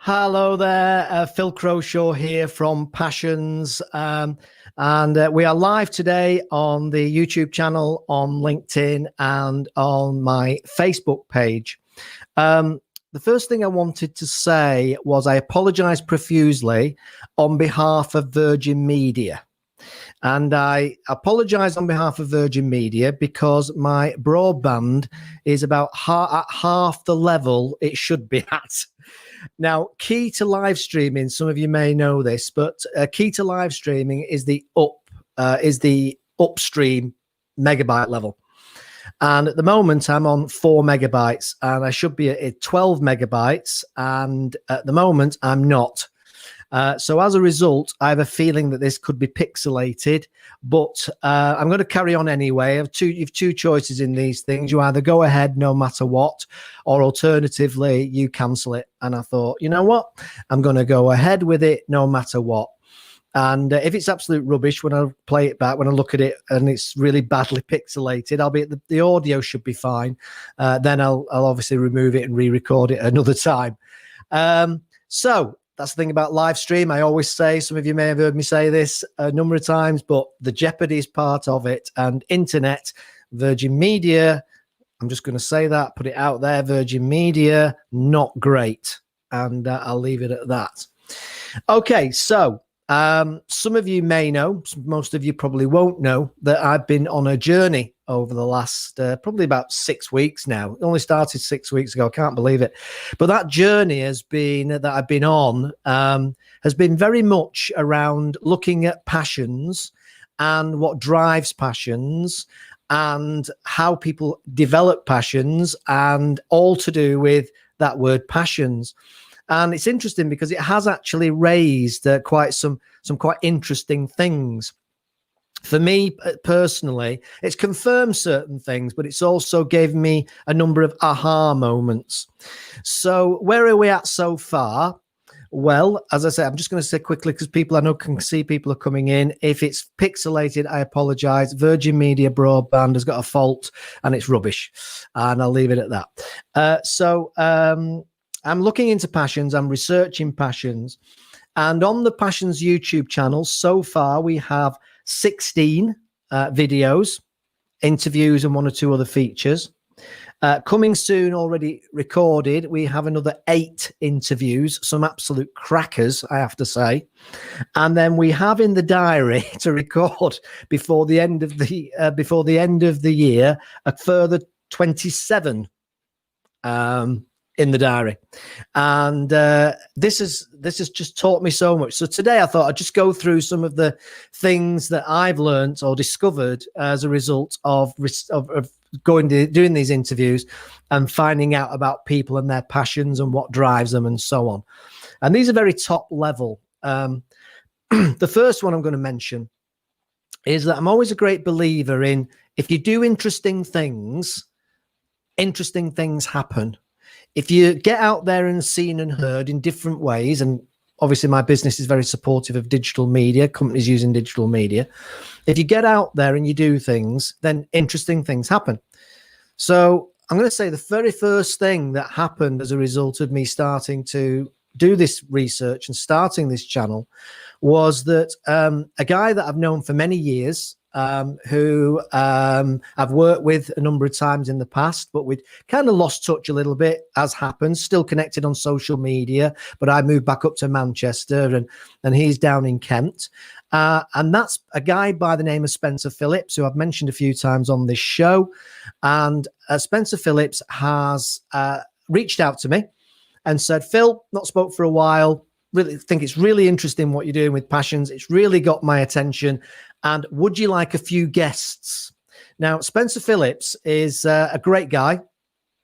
Hello there, Phil Croshaw here from Passions. And we are live today on the YouTube channel, on LinkedIn, and on my Facebook page. The first thing I wanted to say was I apologize profusely on behalf of Virgin Media. And I apologize on behalf of Virgin Media because my broadband is about at half the level it should be at. Now, key to live streaming, some of you may know this, but key to live streaming is the upstream megabyte level. And at the moment, I'm on 4 megabytes, and I should be at 12 megabytes. And at the moment, I'm not. So as a result, I have a feeling that this could be pixelated, but I'm going to carry on anyway. You've two choices in these things. You either go ahead no matter what, or alternatively, you cancel it. And I thought, you know what? I'm going to go ahead with it no matter what. And if it's absolute rubbish, when I play it back, when I look at it and it's really badly pixelated, I'll be the audio should be fine. Then I'll obviously remove it and re-record it another time. So that's the thing about live stream. I always say, some of you may have heard me say this a number of times, but the jeopardy is part of it. And internet, Virgin Media, I'm just going to say that, put it out there, Virgin Media, not great. And I'll leave it at that. Okay, so some of you may know, most of you probably won't know, that I've been on a journey over the last probably about 6 weeks now. It only started 6 weeks ago. I can't believe it. But that journey that I've been on has been very much around looking at passions and what drives passions and how people develop passions, and all to do with that word passions. And it's interesting because it has actually raised quite some quite interesting things. For me personally, it's confirmed certain things, but it's also given me a number of aha moments. So where are we at so far? Well, as I said, I'm just going to say quickly because I know can see people are coming in. If it's pixelated, I apologize. Virgin Media broadband has got a fault and it's rubbish. And I'll leave it at that. I'm looking into passions. I'm researching passions. And on the Passions YouTube channel, so far, we have 16 videos, interviews, and 1 or 2 other features. Coming soon, already recorded, we have another 8 interviews, some absolute crackers, I have to say. And then we have in the diary to record before the end of the year a further 27 in the diary. And this has just taught me so much. So today I thought I'd just go through some of the things that I've learned or discovered as a result of doing these interviews and finding out about people and their passions and what drives them and so on. And these are very top level. The first one I'm going to mention is that I'm always a great believer in, if you do interesting things happen. If you get out there and seen and heard in different ways, and obviously my business is very supportive of digital media, companies using digital media. If you get out there and you do things, then interesting things happen. So I'm going to say the very first thing that happened as a result of me starting to do this research and starting this channel was that a guy that I've known for many years, who I've worked with a number of times in the past, but we'd kind of lost touch a little bit, as happens, still connected on social media, but I moved back up to Manchester and he's down in Kent. And that's a guy by the name of Spencer Phillips, who I've mentioned a few times on this show. And Spencer Phillips has reached out to me and said, Phil, not spoke for a while. Really think it's really interesting what you're doing with Passions. It's really got my attention. And would you like a few guests? Now, Spencer Phillips is a great guy.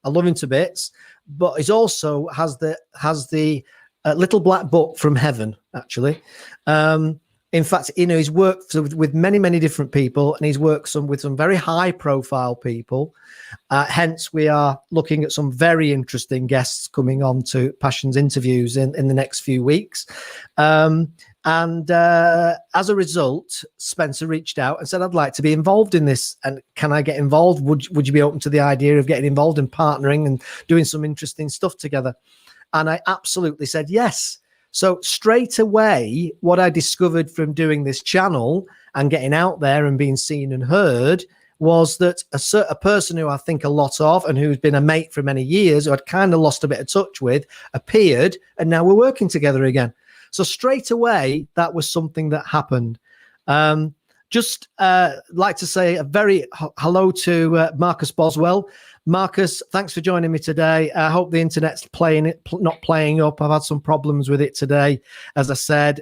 I love him to bits, but he also has the little black book from heaven, actually. In fact, he's worked with many, many different people, and he's worked with some very high profile people. Hence, we are looking at some very interesting guests coming on to Passions interviews in the next few weeks. And as a result, Spencer reached out and said, I'd like to be involved in this. And can I get involved? Would you be open to the idea of getting involved and partnering and doing some interesting stuff together? And I absolutely said yes. So straight away, what I discovered from doing this channel and getting out there and being seen and heard was that a person who I think a lot of and who's been a mate for many years, who I'd kind of lost a bit of touch with, appeared, and now we're working together again. So straight away, that was something that happened. Just like to say a very hello to Marcus Boswell. Marcus, thanks for joining me today. I hope the internet's not playing up. I've had some problems with it today, as I said.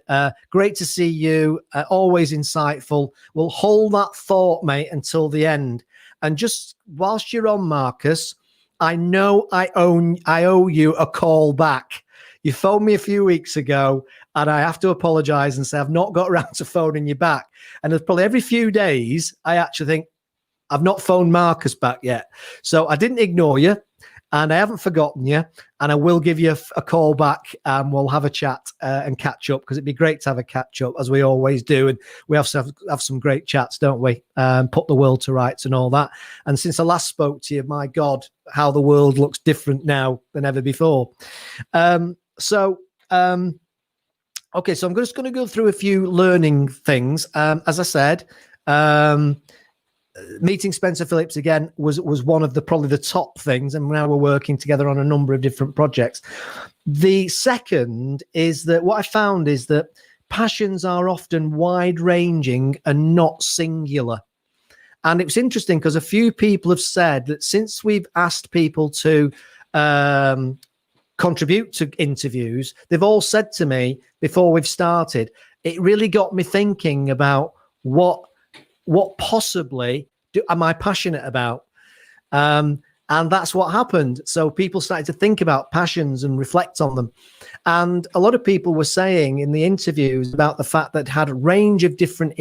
Great to see you. Always insightful. We'll hold that thought, mate, until the end. And just whilst you're on, Marcus, I know I owe you a call back. You phoned me a few weeks ago, and I have to apologize and say I've not got around to phoning you back. And there's probably every few days I actually think I've not phoned Marcus back yet. So I didn't ignore you, and I haven't forgotten you, and I will give you a call back, and we'll have a chat and catch up, because it'd be great to have a catch up, as we always do. And we have some great chats, don't we? Put the world to rights and all that. And since I last spoke to you, my God, how the world looks different now than ever before. Okay, so I'm just going to go through a few learning things. As I said, meeting Spencer Phillips again was one of probably the top things, and now we're working together on a number of different projects. The second is that what I found is that passions are often wide-ranging and not singular. And it was interesting because a few people have said that since we've asked people to contribute to interviews, they've all said to me before we've started, it really got me thinking about what possibly am I passionate about? And that's what happened. So people started to think about passions and reflect on them. And a lot of people were saying in the interviews about the fact that had a range of different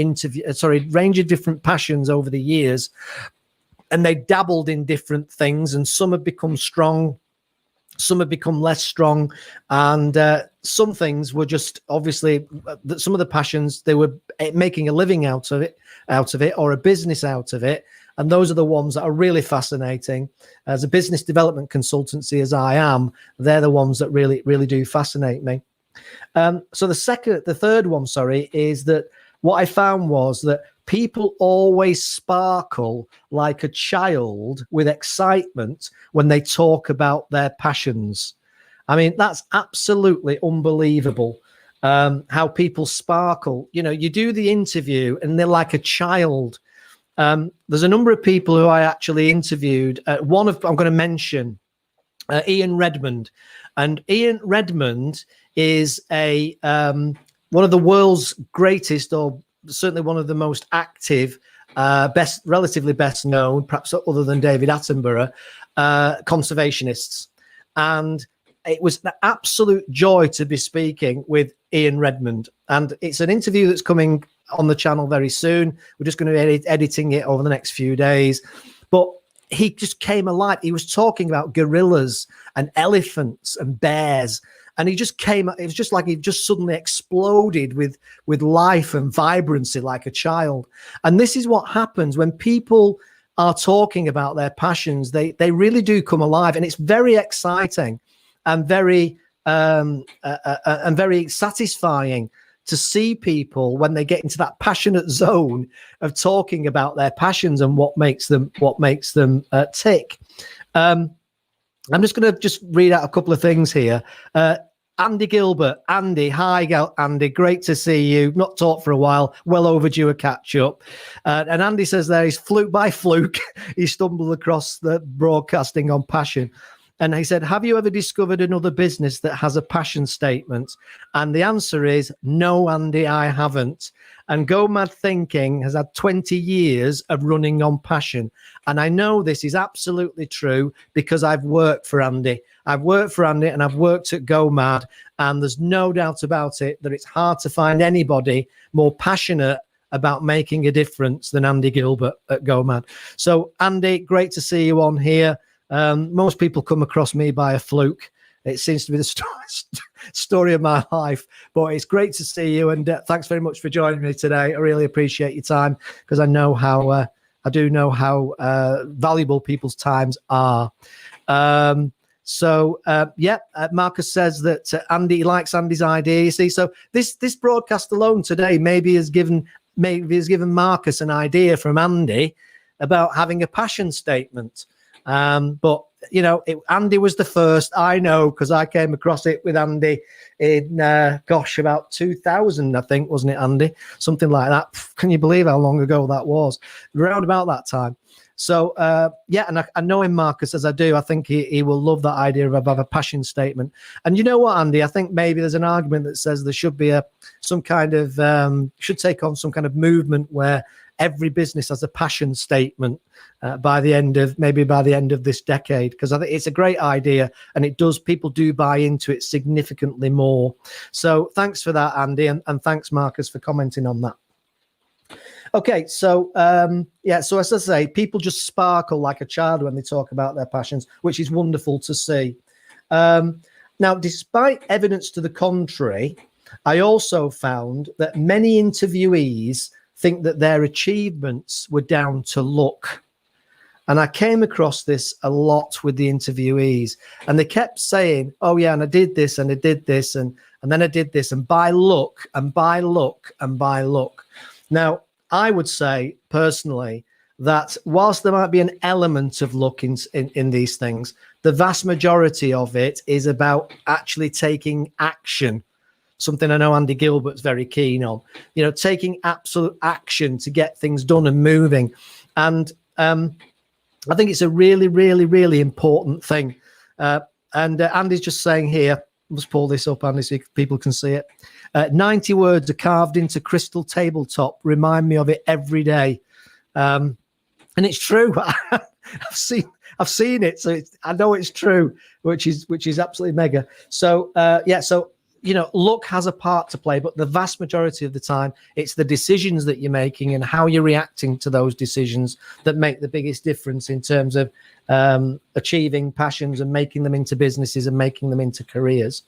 passions over the years, and they dabbled in different things, and some have become strong, some have become less strong, and some things were just obviously some of the passions, they were making a living out of it or a business out of it. And those are the ones that are really fascinating. As a business development consultancy, as I am, they're the ones that really, really do fascinate me. So the third one, is that what I found was that people always sparkle like a child with excitement when they talk about their passions. I mean, that's absolutely unbelievable. How people sparkle. You know, you do the interview and they're like a child. There's a number of people who I actually interviewed. I'm going to mention Ian Redmond. And Ian Redmond is one of the world's greatest, or certainly one of the most active, relatively best known, perhaps other than David Attenborough, conservationists. And it was an absolute joy to be speaking with Ian Redmond. And it's an interview that's coming on the channel very soon. We're just going to be editing it over the next few days. But he just came alive. He was talking about gorillas and elephants and bears. And he just it was just like he just suddenly exploded with life and vibrancy like a child. And this is what happens when people are talking about their passions. They really do come alive. And it's very exciting and very satisfying to see people when they get into that passionate zone of talking about their passions and what makes them tick. I'm just going to read out a couple of things here. Andy Gilbert. Andy, hi, Andy. Great to see you. Not talked for a while. Well overdue a catch up. And Andy says there he's by fluke. He stumbled across the broadcasting on passion. And he said, have you ever discovered another business that has a passion statement? And the answer is no, Andy, I haven't. And Go Mad Thinking has had 20 years of running on passion. And I know this is absolutely true because I've worked for Andy. I've worked for Andy and I've worked at Go Mad. And there's no doubt about it that it's hard to find anybody more passionate about making a difference than Andy Gilbert at Go Mad. So, Andy, great to see you on here. Most people come across me by a fluke. It seems to be the story. story of my life. But it's great to see you, and thanks very much for joining me today. I really appreciate your time, because I know how valuable people's times are. Marcus says that Andy likes Andy's idea. You see, so this broadcast alone today maybe has given Marcus an idea from Andy about having a passion statement. But Andy was the first. I know, because I came across it with Andy in about 2000, I think, wasn't it, Andy? Something like that. Can you believe how long ago that was? Around about that time. So, and I know him, Marcus, as I do. I think he will love that idea of a passion statement. And you know what, Andy? I think maybe there's an argument that says there should be should take on some kind of movement where every business has a passion statement by the end of this decade, because I think it's a great idea, and people do buy into it significantly more. So thanks for that, Andy, and thanks, Marcus, for commenting on that. Okay, so so as I say, people just sparkle like a child when they talk about their passions, which is wonderful to see. Now, despite evidence to the contrary, I also found that many interviewees think that their achievements were down to luck. And I came across this a lot with the interviewees, and they kept saying, oh yeah, and I did this, and I did this, and then I did this, and by luck, and by luck, and by luck. Now, I would say personally that whilst there might be an element of luck in these things, the vast majority of it is about actually taking action. Something I know Andy Gilbert's very keen on, taking absolute action to get things done and moving. And I think it's a really, really, really important thing. And Andy's just saying here, let's pull this up, Andy, so people can see it. 90 words are carved into crystal tabletop. Remind me of it every day. And it's true. I've seen it, so I know it's true, which is absolutely mega. So luck has a part to play, but the vast majority of the time, it's the decisions that you're making and how you're reacting to those decisions that make the biggest difference in terms of achieving passions and making them into businesses and making them into careers.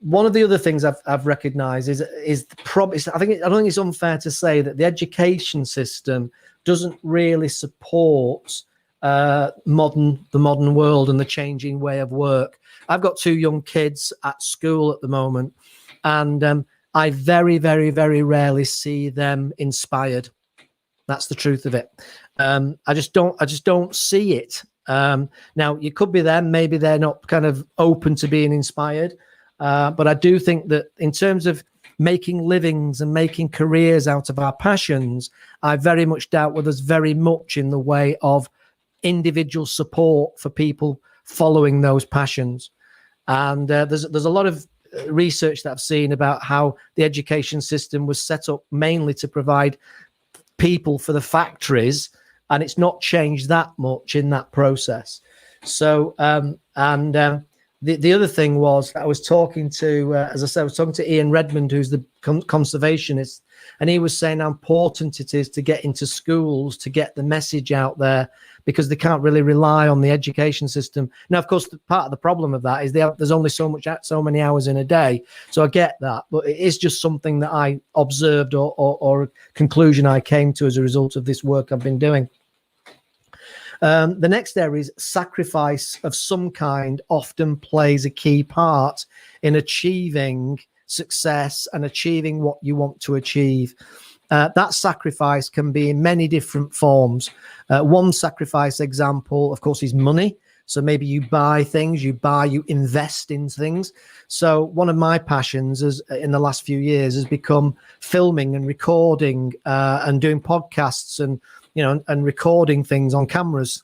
One of the other things I've recognized is I don't think it's unfair to say that the education system doesn't really support the modern world and the changing way of work. I've got 2 young kids at school at the moment, and I very, very, very rarely see them inspired. That's the truth of it. I just don't see it. Now, you could be them. Maybe they're not kind of open to being inspired. But I do think that in terms of making livings and making careers out of our passions, I very much doubt whether there's very much in the way of individual support for people following those passions. And there's a lot of research that I've seen about how the education system was set up mainly to provide people for the factories, and it's not changed that much in that process. So, the other thing was I was talking to, as I said, I was talking to Ian Redmond, who's the conservationist, and he was saying how important it is to get into schools to get the message out there, because they can't really rely on the education system. Now, of course, part of the problem of that is there's only so many hours in a day. So I get that, but it is just something that I observed or a conclusion I came to as a result of this work I've been doing. The next area is sacrifice of some kind often plays a key part in achieving success and achieving what you want to achieve. That sacrifice can be in many different forms. One sacrifice example, of course, is money. So maybe you buy things, you invest in things. So one of my passions in the last few years has become filming and recording and doing podcasts and recording things on cameras.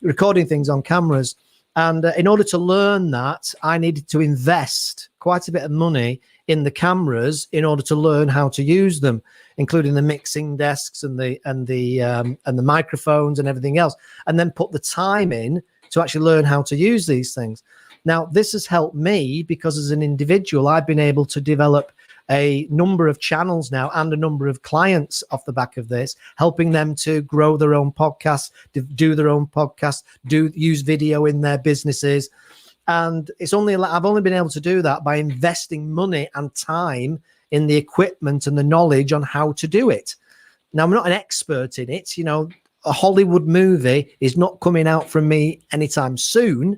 Recording things on cameras. And in order to learn that, I needed to invest quite a bit of money in the cameras in order to learn how to use them, including the mixing desks and the microphones and everything else, and then put the time in to actually learn how to use these things. Now, this has helped me because as an individual, I've been able to develop a number of channels now and a number of clients off the back of this, helping them to grow their own podcasts, do their own podcasts, use video in their businesses. And I've only been able to do that by investing money and time in the equipment and the knowledge on how to do it. Now, I'm not an expert in it. You know, a Hollywood movie is not coming out from me anytime soon,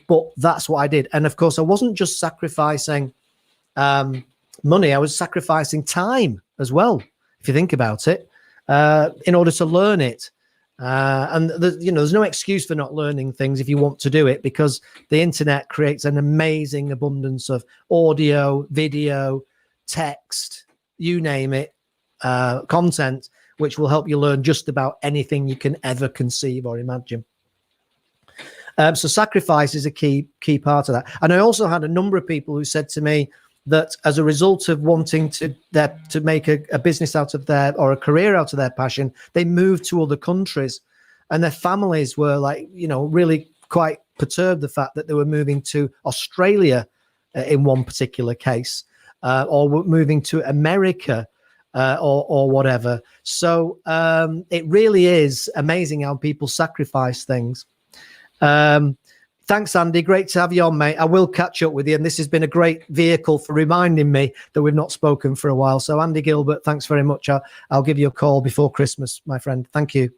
but that's what I did. And of course, I wasn't just sacrificing money, I was sacrificing time as well, if you think about it, in order to learn it. And there's no excuse for not learning things if you want to do it, because the internet creates an amazing abundance of audio, video, text, you name it, content, which will help you learn just about anything you can ever conceive or imagine. So sacrifice is a key part of that. And I also had a number of people who said to me that as a result of wanting to make a business out of their, or a career out of their passion, they moved to other countries, and their families were like, really quite perturbed the fact that they were moving to Australia in one particular case, or were moving to America or whatever. So it really is amazing how people sacrifice things. Thanks, Andy. Great to have you on, mate. I will catch up with you. And this has been a great vehicle for reminding me that we've not spoken for a while. So, Andy Gilbert, thanks very much. I'll give you a call before Christmas, my friend. Thank you.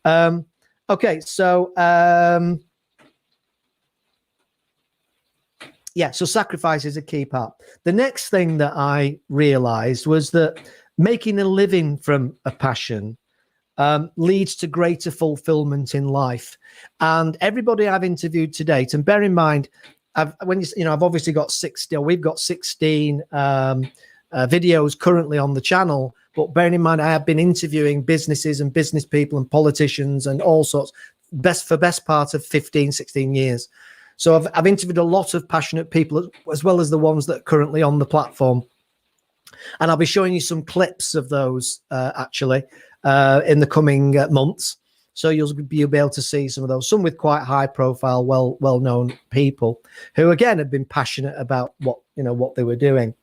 Okay, so, so sacrifice is a key part. The next thing that I realized was that making a living from a passion leads to greater fulfillment in life. And everybody I've interviewed to date, and bear in mind, I've obviously got 60, or we've got 16 videos currently on the channel, but bearing in mind, I have been interviewing businesses and business people and politicians and all sorts, best part of 15, 16 years. So I've interviewed a lot of passionate people, as well as the ones that are currently on the platform. And I'll be showing you some clips of those actually in the coming months. So you'll be able to see some of those, some with quite high profile, well-known people who, again, have been passionate about what they were doing.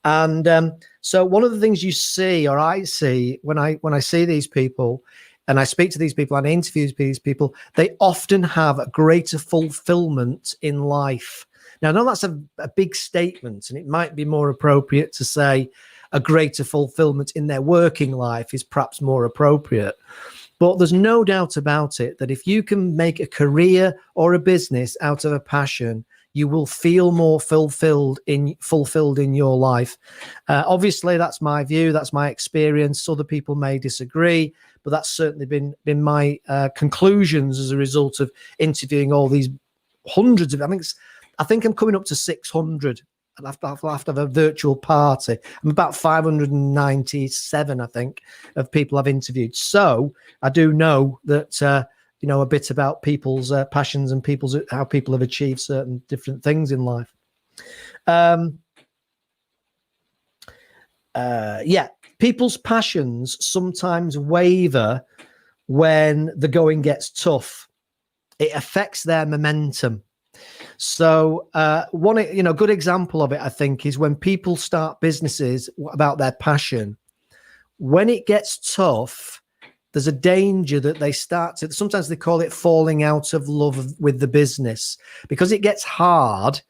And so one of the things you see, or I see when I see these people and I speak to these people and I interview these people, they often have a greater fulfillment in life. Now, I know that's a big statement, and it might be more appropriate to say a greater fulfillment in their working life is perhaps more appropriate. But there's no doubt about it that if you can make a career or a business out of a passion, you will feel more fulfilled in your life. Obviously, that's my view. That's my experience. Other people may disagree, but that's certainly been my conclusions as a result of interviewing all these hundreds of, I think I'm coming up to 600. I'll have to have a virtual party. I'm about 597, I think, of people I've interviewed. So I do know that, a bit about people's passions and how people have achieved certain different things in life. People's passions sometimes waver when the going gets tough. It affects their momentum. So one good example of it, I think, is when people start businesses about their passion. When it gets tough, there's a danger that they start to, sometimes they call it falling out of love with the business. Because it gets hard,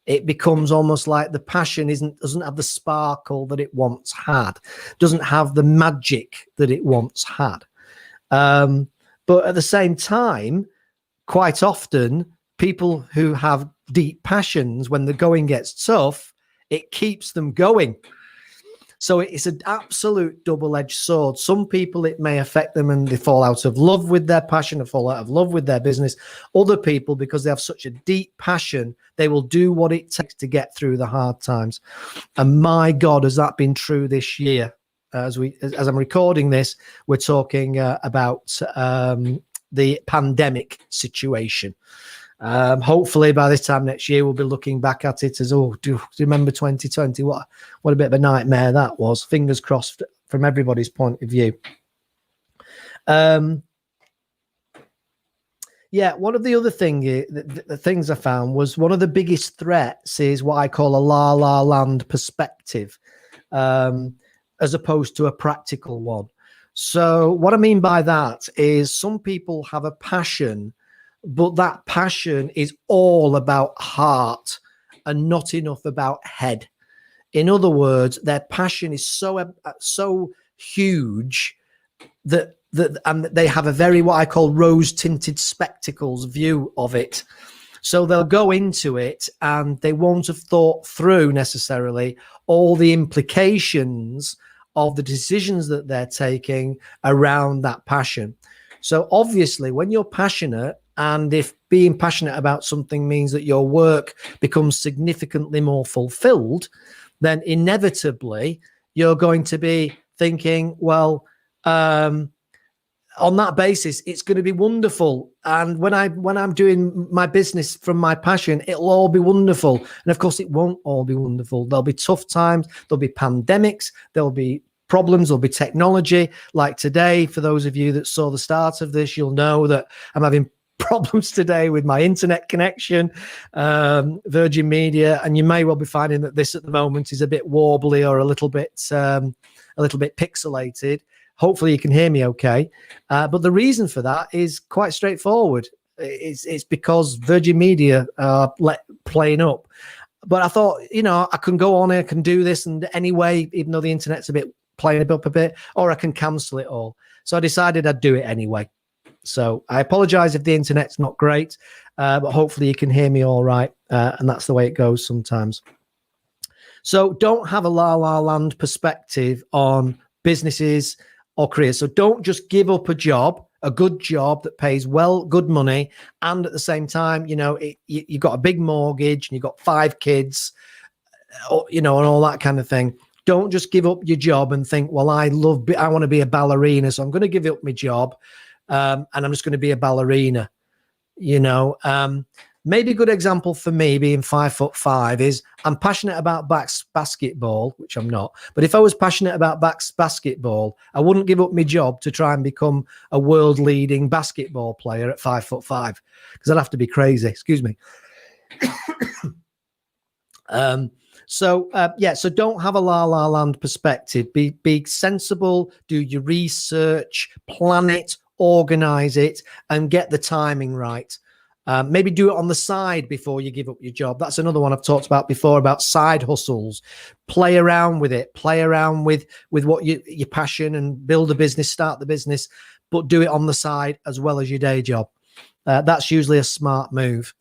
it becomes almost like the passion doesn't have the sparkle that it once had, doesn't have the magic that it once had. But at the same time, quite often, people who have deep passions, when the going gets tough, it keeps them going. So it's an absolute double-edged sword. Some people, it may affect them and they fall out of love with their passion or fall out of love with their business. Other people, because they have such a deep passion, they will do what it takes to get through the hard times. And my God, has that been true this year? As I'm recording this, we're talking about the pandemic situation. Hopefully by this time next year, we'll be looking back at it as, do you remember 2020? What a bit of a nightmare that was. Fingers crossed from everybody's point of view. One of the other the things I found was one of the biggest threats is what I call a la land perspective, as opposed to a practical one. So what I mean by that is some people have a passion but that passion is all about heart and not enough about head. In other words, their passion is so huge that and they have a very, what I call, rose-tinted spectacles view of it. So they'll go into it and they won't have thought through necessarily all the implications of the decisions that they're taking around that passion. So obviously, when you're passionate, and if being passionate about something means that your work becomes significantly more fulfilled, then inevitably you're going to be thinking, well, on that basis, it's going to be wonderful. And when I'm doing my business from my passion, it'll all be wonderful. And of course, it won't all be wonderful. There'll be tough times. There'll be pandemics. There'll be problems. There'll be technology. Like today, for those of you that saw the start of this, you'll know that I'm having problems today with my internet connection, Virgin Media, and you may well be finding that this at the moment is a bit wobbly or a little bit pixelated. Hopefully you can hear me okay. But the reason for that is quite straightforward. It's because Virgin Media are playing up. But I thought, I can go on, I can do this, and anyway, even though the internet's playing up a bit, or I can cancel it all. So I decided I'd do it anyway. So I apologize if the internet's not great, but hopefully you can hear me all right. And that's the way it goes sometimes. So don't have a la-la land perspective on businesses or careers. So don't just give up a good job that pays well, good money, and at the same time, you've got a big mortgage and you've got 5 kids, and all that kind of thing. Don't just give up your job and think, well, I want to be a ballerina, so I'm going to give up my job, and I'm just going to be a ballerina. Maybe a good example for me, being 5'5", is I'm passionate about basketball, which I'm not. But if I was passionate about basketball, I wouldn't give up my job to try and become a world-leading basketball player at 5'5", because I'd have to be crazy. Excuse me. So don't have a la-la land perspective. Be sensible, do your research, plan it, organize it, and get the timing right. Maybe do it on the side before you give up your job. That's another one I've talked about before, about side hustles. Play around with it. Play around with what your passion, and build a business, start the business, but do it on the side as well as your day job. That's usually a smart move.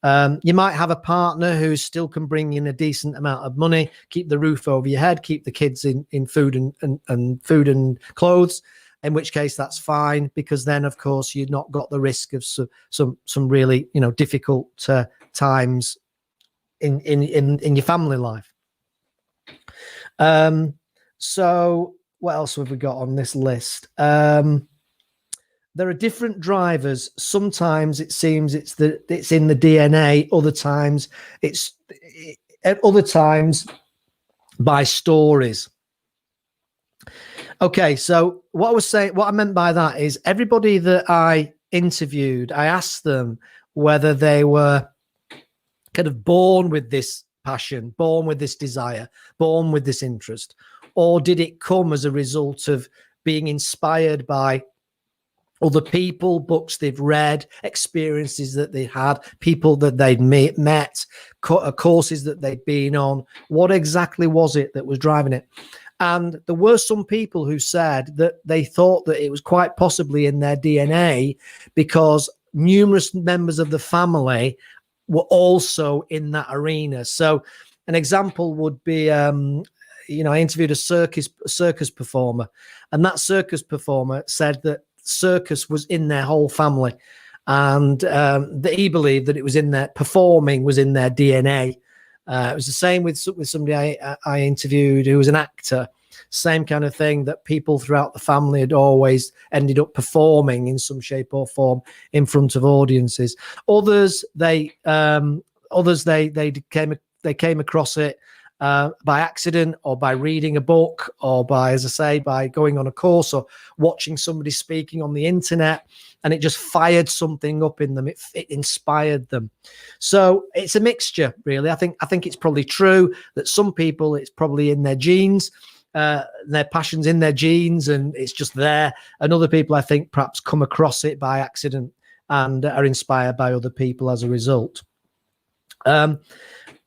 You might have a partner who still can bring in a decent amount of money, keep the roof over your head, keep the kids in food and food and clothes. In which case that's fine, because then of course you've not got the risk of some really difficult times in your family life. So what else have we got on this list? There are different drivers. Sometimes it seems it's in the DNA. Other times by stories. Okay, so what I meant by that is, everybody that I interviewed, I asked them whether they were kind of born with this passion, born with this desire, born with this interest, or did it come as a result of being inspired by other people, books they've read, experiences that they had, people that they'd met, courses that they'd been on. What exactly was it that was driving it? And there were some people who said that they thought that it was quite possibly in their DNA, because numerous members of the family were also in that arena. So an example would be, I interviewed a circus performer, and that circus performer said that circus was in their whole family, and that he believed that it was in their performing was in their DNA. It was the same with somebody I interviewed who was an actor. Same kind of thing, that people throughout the family had always ended up performing in some shape or form in front of audiences. Others they came across it by accident, or by reading a book, or by, as I say, by going on a course, or watching somebody speaking on the internet, and it just fired something up in them. It inspired them. So it's a mixture, really. I think it's probably true that some people, it's probably in their genes, their passion's in their genes, and it's just there. And other people, I think, perhaps come across it by accident and are inspired by other people as a result.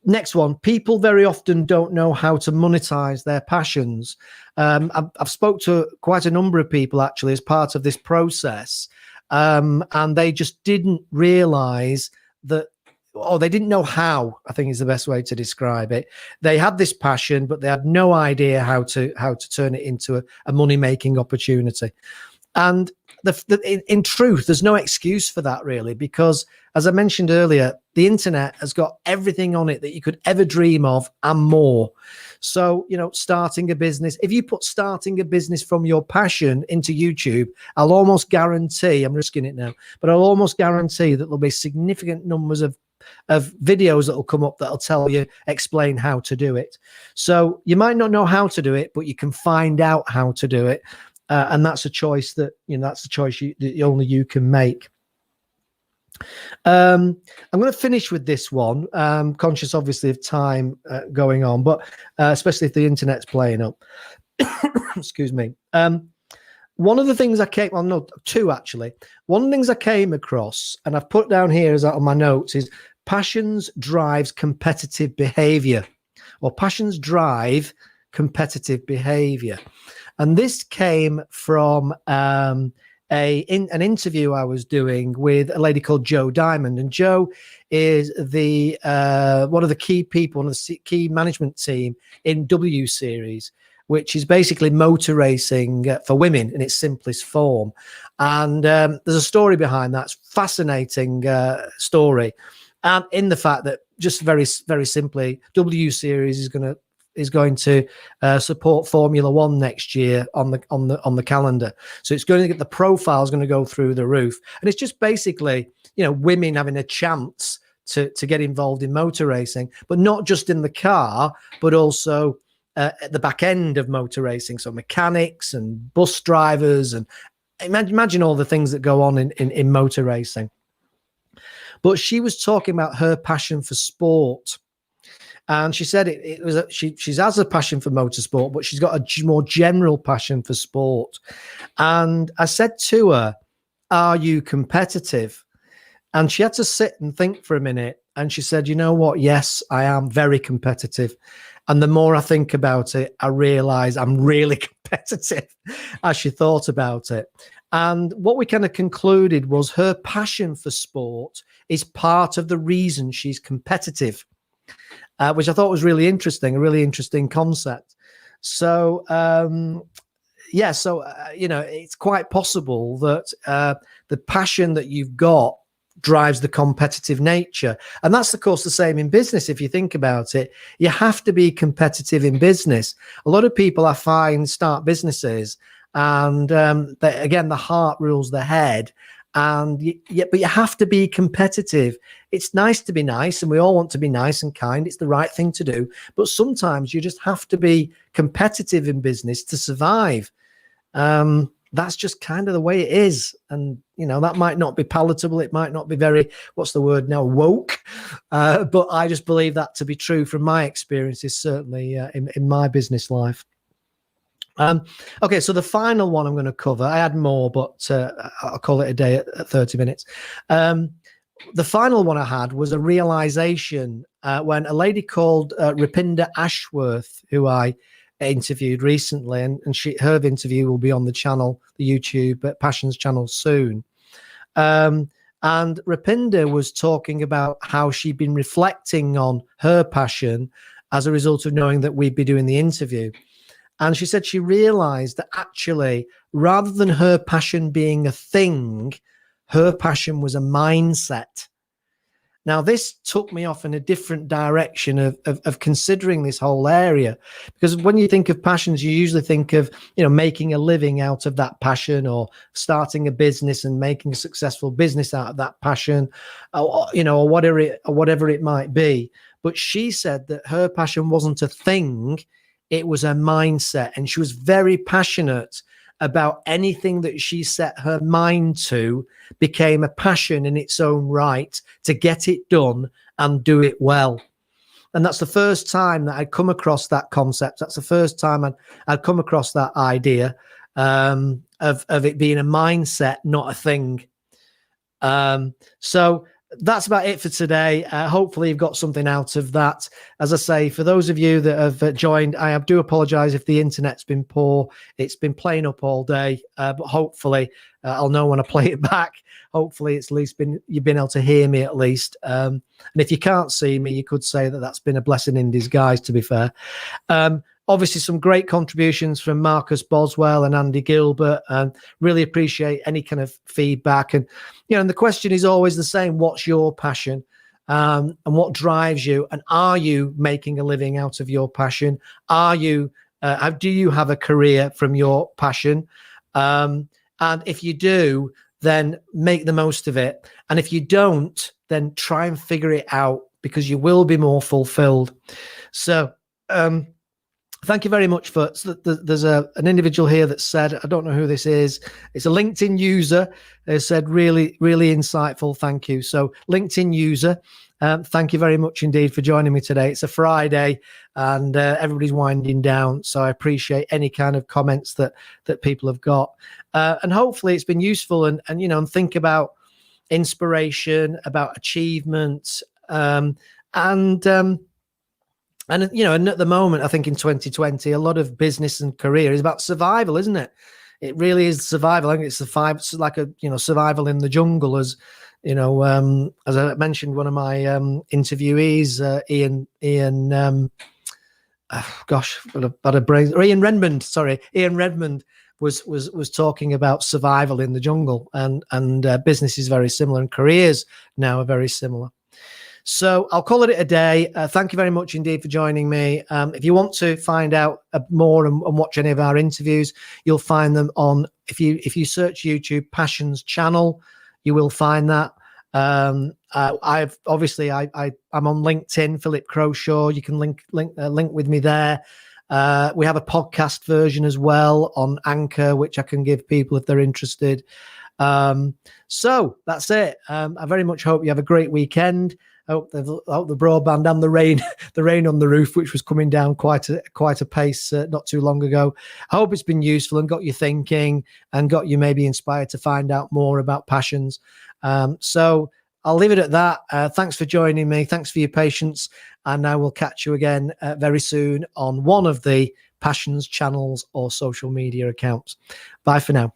Next one, people very often don't know how to monetize their passions. I've spoke to quite a number of people actually as part of this process, and they just didn't realize that, or they didn't know how, I think is the best way to describe it. They had this passion, but they had no idea how to turn it into a money-making opportunity. And in truth, there's no excuse for that really, because as I mentioned earlier, the internet has got everything on it that you could ever dream of and more. So, you know, starting a business, if you put starting a business from your passion into YouTube, I'll almost guarantee, I'm risking it now, but I'll almost guarantee that there'll be significant numbers of videos that will come up that'll explain how to do it. So you might not know how to do it, but you can find out how to do it. And that's a choice that, you know, that's a choice that only you can make. I'm going to finish with this one. Conscious, obviously, of time going on, but especially if the internet's playing up. Excuse me. One of the things I came on, no, two actually. One of the things I came across, and I've put down here as on my notes, is passions drives competitive behavior, or passions drive competitive behavior. And this came from an interview I was doing with a lady called Jo Diamond. And Jo is the one of the key people on the key management team in W Series, which is basically motor racing for women in its simplest form. And there's a story behind that. It's a fascinating story. And in the fact that, just very, very simply, W Series is going to support Formula One next year on the calendar. So it's going to get, the profile is going to go through the roof. And it's just basically, you know, women having a chance to get involved in motor racing, but not just in the car, but also at the back end of motor racing. So mechanics and bus drivers, and imagine all the things that go on in motor racing. But she was talking about her passion for sport. And she said it was she has a passion for motorsport, but she's got a more general passion for sport. And I said to her, "Are you competitive?" And she had to sit and think for a minute. And she said, "You know what? Yes, I am very competitive. And the more I think about it, I realize I'm really competitive," as she thought about it. And what we kind of concluded was her passion for sport is part of the reason she's competitive. Which I thought was really interesting, a really interesting concept. So, yeah, so, you know, it's quite possible that the passion that you've got drives the competitive nature. And that's, of course, the same in business. If you think about it, you have to be competitive in business. A lot of people, I find, start businesses and, again, the heart rules the head. But you have to be competitive. It's nice to be nice, and we all want to be nice and kind. It's the right thing to do. But sometimes you just have to be competitive in business to survive. That's just kind of the way it is. And, you know, that might not be palatable. It might not be very, what's the word now, woke. But I just believe that to be true from my experiences, certainly in my business life. Okay, so the final one I'm going to cover, I had more, but I'll call it a day at 30 minutes. The final one I had was a realization when a lady called Rupinder Ashworth, who I interviewed recently, and her interview will be on the channel, the YouTube Passions channel soon. And Rupinder was talking about how she'd been reflecting on her passion as a result of knowing that we'd be doing the interview. And she said she realized that actually, rather than her passion being a thing, her passion was a mindset. Now, this took me off in a different direction of considering this whole area, because when you think of passions, you usually think of, you know, making a living out of that passion, or starting a business and making a successful business out of that passion, or, you know, or whatever it might be. But she said that her passion wasn't a thing. It was a mindset, and she was very passionate about anything that she set her mind to became a passion in its own right to get it done and do it well. And that's the first time that I'd come across that concept. That's the first time I'd come across that idea of it being a mindset, not a thing. So that's about it for today. Hopefully you've got something out of that. As I say, for those of you that have joined, I do apologize if the internet's been poor. It's been playing up all day, but hopefully I'll know when I play it back. Hopefully it's at least you've been able to hear me at least. And if you can't see me, you could say that that's been a blessing in disguise, to be fair. Obviously, some great contributions from Marcus Boswell and Andy Gilbert, and really appreciate any kind of feedback. And and the question is always the same: what's your passion, and what drives you? And are you making a living out of your passion? Are you? Do you have a career from your passion? And if you do, then make the most of it. And if you don't, then try and figure it out, because you will be more fulfilled. So. Thank you very much for. So there's an individual here that said, I don't know who this is. It's a LinkedIn user. They said, really, really insightful. Thank you. So LinkedIn user, thank you very much indeed for joining me today. It's a Friday and everybody's winding down. So I appreciate any kind of comments that people have got. And hopefully it's been useful and think about inspiration, about achievement, and at the moment, I think in 2020, a lot of business and career is about survival, isn't it? It really is survival. I think it's like survival in the jungle, as I mentioned, one of my interviewees, Ian Redmond. Sorry, Ian Redmond was talking about survival in the jungle, and business is very similar, and careers now are very similar. So I'll call it a day. Thank you very much indeed for joining me. If you want to find out more and watch any of our interviews, you'll find them on, if you search YouTube Passions Channel, you will find that. I'm on LinkedIn, Philip Croshaw. You can link with me there. We have a podcast version as well on Anchor, which I can give people if they're interested. So that's it. I very much hope you have a great weekend. I hope the broadband and the rain on the roof, which was coming down quite a pace not too long ago. I hope it's been useful and got you thinking and got you maybe inspired to find out more about passions. So I'll leave it at that. Thanks for joining me. Thanks for your patience. And I will catch you again very soon on one of the Passions channels or social media accounts. Bye for now.